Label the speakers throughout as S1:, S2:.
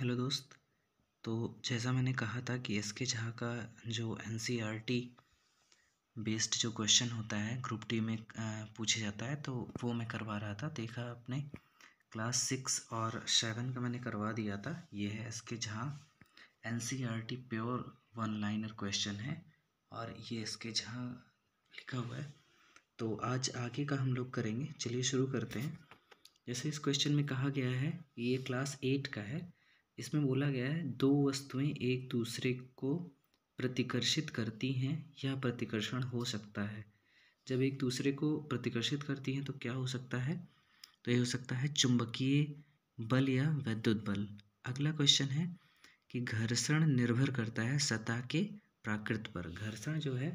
S1: Hello दोस्त। तो जैसा मैंने कहा था कि एस के झा का जो एनसीईआरटी बेस्ड जो क्वेश्चन होता है ग्रुप डी में पूछे जाता है, तो वो मैं करवा रहा था। देखा आपने, क्लास 6 और 7 का मैंने करवा दिया था। ये है एस के Jha NCERT pure one liner question है और ये एस के झा लिखा हुआ है। तो आज आगे का हम लोग करेंगे। चलिए शुरू करते हैं। जैसे इस क्वेश्चन में कहा गया है, ये क्लास 8 का है। इसमें बोला गया है दो वस्तुएं एक दूसरे को प्रतिकर्षित करती हैं या प्रतिकर्षण हो सकता है। जब एक दूसरे को प्रतिकर्षित करती हैं तो क्या हो सकता है? तो ये हो सकता है चुंबकीय बल या विद्युत बल। अगला क्वेश्चन है कि घर्षण निर्भर करता है सतह के प्राकृत पर। घर्षण जो है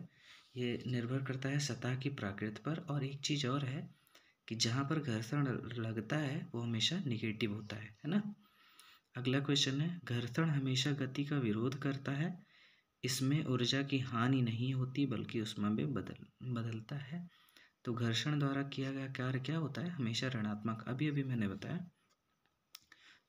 S1: ये निर्भर करता है सतह की प्राकृत पर। और एक चीज़ और है कि जहाँ पर घर्षण लगता है वो हमेशा निगेटिव होता है ना। अगला क्वेश्चन है, घर्षण हमेशा गति का विरोध करता है। इसमें ऊर्जा की हानि नहीं होती बल्कि उसमें भी बदलता है। तो घर्षण द्वारा किया गया कार्य क्या होता है? हमेशा ऋणात्मक। अभी अभी मैंने बताया।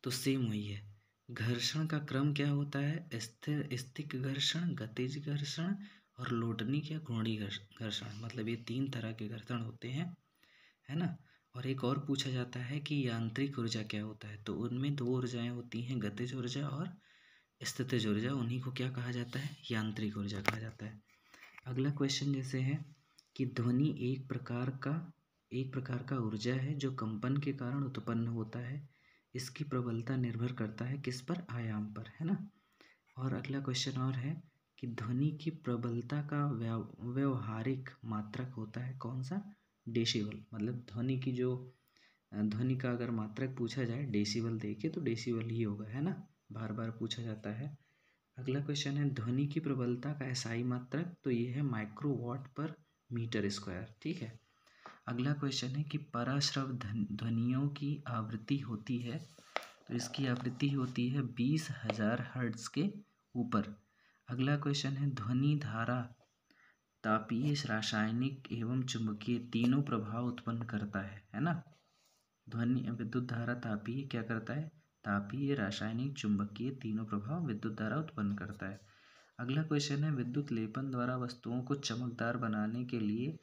S1: तो सेम वही है। घर्षण का क्रम क्या होता है? स्थिर स्थिक घर्षण, गतिज घर्षण और लोडनिक या घूर्णी घर्षण। मतलब ये 3 तरह के घर्षण होते हैं, है ना। और एक और पूछा जाता है कि यांत्रिक ऊर्जा क्या होता है? तो उनमें 2 ऊर्जाएं होती हैं, गतिज ऊर्जा और स्थितिज ऊर्जा। उन्हीं को क्या कहा जाता है? यांत्रिक ऊर्जा कहा जाता है। अगला क्वेश्चन जैसे है कि ध्वनि एक प्रकार का ऊर्जा है जो कंपन के कारण उत्पन्न होता है। इसकी प्रबलता निर्भर करता है किस पर? आयाम पर, है ना। और अगला क्वेश्चन और है कि ध्वनि की प्रबलता का व्यवहारिक मात्रक होता है कौन सा? डेसिबल। मतलब ध्वनि का अगर मात्रक पूछा जाए डेसिबल देके तो डेसिबल ही होगा, है ना। बार बार पूछा जाता है। अगला क्वेश्चन है ध्वनि की प्रबलता का एसआई मात्रक। तो ये है माइक्रोवाट पर मीटर स्क्वायर। ठीक है। अगला क्वेश्चन है कि पराश्रव ध्वनियों की आवृत्ति होती है। तो इसकी आवृत्ति होती है 20,000 हर्ट्ज के ऊपर। अगला क्वेश्चन है ध्वनि धारा तापीय, रासायनिक एवं चुंबकीय तीनों प्रभाव उत्पन्न करता है ना। ध्वनि विद्युत धारा तापीय क्या करता है? तापीय, रासायनिक, चुंबकीय तीनों प्रभाव विद्युत धारा उत्पन्न करता है। अगला क्वेश्चन है विद्युत लेपन द्वारा वस्तुओं को चमकदार बनाने के लिए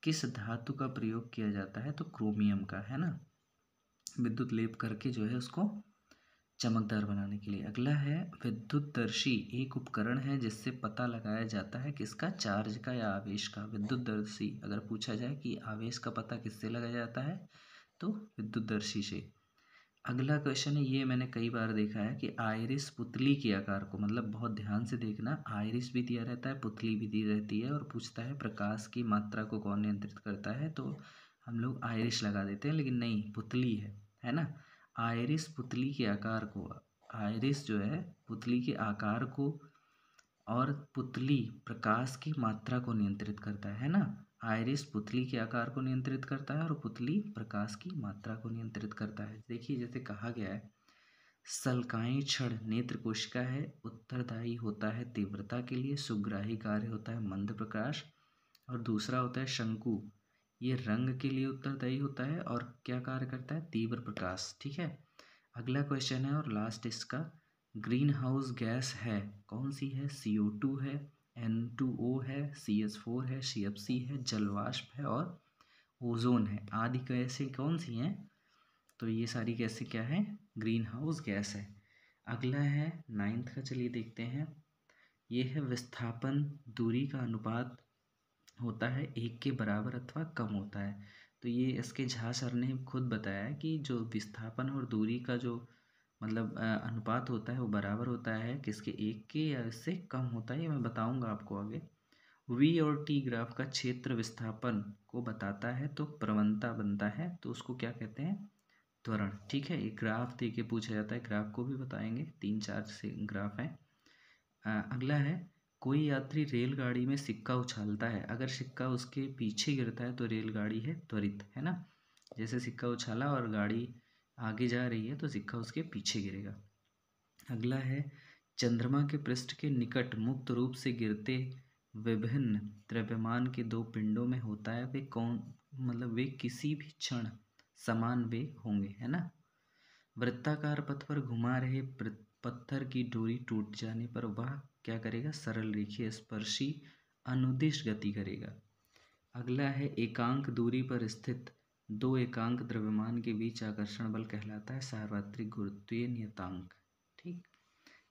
S1: किस धातु का प्रयोग किया जाता है? तो क्रोमियम का, है ना। विद्युत लेप करके जो है उसको चमकदार बनाने के लिए। अगला है विद्युतदर्शी एक उपकरण है जिससे पता लगाया जाता है किसका? चार्ज का या आवेश का। विद्युतदर्शी अगर पूछा जाए कि आवेश का पता किससे लगाया जाता है तो विद्युतदर्शी से। अगला क्वेश्चन है, ये मैंने कई बार देखा है कि आइरिस पुतली के आकार को, मतलब बहुत ध्यान से देखना, आइरिस भी दिया रहता है, पुतली भी दी रहती है और पूछता है प्रकाश की मात्रा को कौन नियंत्रित करता है? तो हम लोग आइरिस लगा देते हैं, लेकिन नहीं, पुतली है ना। आइरिस पुतली के आकार को, आइरिस जो है पुतली के आकार को और पुतली प्रकाश की मात्रा को नियंत्रित करता है ना। आइरिस पुतली के आकार को नियंत्रित करता है और पुतली प्रकाश की मात्रा को नियंत्रित करता है। देखिए जैसे कहा गया है, सल्काई क्षण नेत्र कोशिका है, उत्तरदायी होता है तीव्रता के लिए, सुग्राही कार्य होता है मंद प्रकाश, और दूसरा होता है शंकु, ये रंग के लिए उत्तरदायी होता है और क्या कार्य करता है? तीव्र प्रकाश। ठीक है। अगला क्वेश्चन है और लास्ट इसका, ग्रीन हाउस गैस है कौन सी है? CO2 है, N2O है, CH4 है, CFC है, जलवाष्प है और ओजोन है। आदि गैसें कौन सी हैं? तो ये सारी गैसें क्या है? ग्रीन हाउस गैस है। अगला है 9th का, चलिए देखते हैं। ये है विस्थापन दूरी का अनुपात होता है 1 के बराबर अथवा कम होता है। तो ये इसके झा सर ने खुद बताया कि जो विस्थापन और दूरी का जो मतलब अनुपात होता है वो बराबर होता है किसके? 1 के, या इससे कम होता है। ये मैं बताऊंगा आपको आगे। V और T ग्राफ का क्षेत्र विस्थापन को बताता है तो प्रवणता बनता है, तो उसको क्या कहते हैं? त्वरण। ठीक है। एक ग्राफ दे के पूछा जाता है, ग्राफ को भी बताएंगे, 3-4 से ग्राफ हैं। अगला है, कोई यात्री रेलगाड़ी में सिक्का उछालता है, अगर सिक्का उसके पीछे गिरता है तो रेलगाड़ी है त्वरित, है ना। जैसे सिक्का उछाला और गाड़ी आगे जा रही है तो सिक्का उसके पीछे गिरेगा। अगला है, चंद्रमा के पृष्ठ के निकट मुक्त रूप से गिरते विभिन्न द्रव्यमान के 2 पिंडों में होता है, वे कौन, मतलब वे किसी भी क्षण समान वेग होंगे, है ना। वृत्ताकार पथ पर घुमा रहे पत्थर की डोरी टूट जाने पर वह क्या करेगा, सरल रेखीय स्पर्शी अनुदिश गति करेगा। अगला है एकांक दूरी पर स्थित दो एकांक द्रव्यमान के बीच आकर्षण बल कहलाता है सार्वत्रिक गुरुत्वीय नियतांक। ठीक।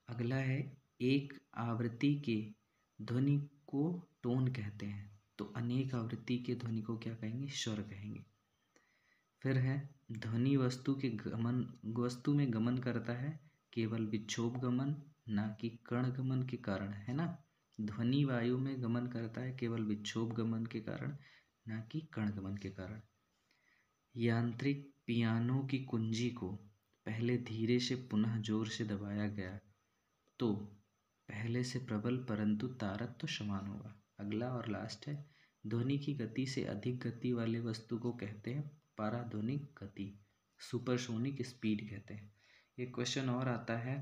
S1: अगला है एक आवृत्ति के ध्वनि को टोन कहते हैं, तो अनेक आवृत्ति के ध्वनि को क्या कहेंगे, स्वर कहेंगे। फिर है ध्वनि वस्तु में गमन करता है केवल विक्षोभ गमन, ना कि कण गमन के कारण, है ना। ध्वनि वायु में गमन करता है केवल विक्षोभ गमन के कारण, ना कि कण गमन के कारण। यांत्रिक पियानो की कुंजी को पहले धीरे से पुनः जोर से दबाया गया तो पहले से प्रबल परंतु तारक तो समान होगा। अगला और लास्ट है ध्वनि की गति से अधिक गति वाले वस्तु को कहते हैं पाराध्वनिक गति, सुपरसोनिक स्पीड कहते हैं। एक क्वेश्चन और आता है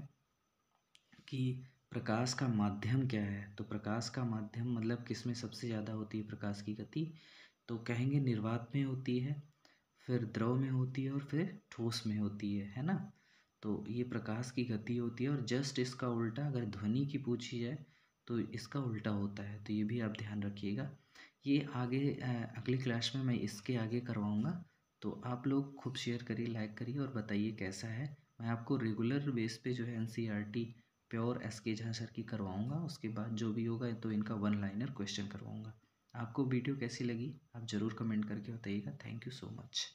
S1: कि प्रकाश का माध्यम क्या है, तो प्रकाश का माध्यम मतलब किसमें सबसे ज़्यादा होती है प्रकाश की गति, तो कहेंगे निर्वात में होती है, फिर द्रव में होती है और फिर ठोस में होती है ना। तो ये प्रकाश की गति होती है और जस्ट इसका उल्टा अगर ध्वनि की पूछी जाए तो इसका उल्टा होता है, तो ये भी आप ध्यान रखिएगा। ये आगे अगली क्लास में मैं इसके आगे करवाऊँगा, तो आप लोग खूब शेयर करिए, लाइक करिए और बताइए कैसा है। मैं आपको रेगुलर बेस पे जो है NCERT pure SK Jha sir की करवाऊँगा, उसके बाद जो भी होगा तो इनका वन लाइनर क्वेश्चन करवाऊँगा। आपको वीडियो कैसी लगी आप ज़रूर कमेंट करके बताइएगा। Thank you so much.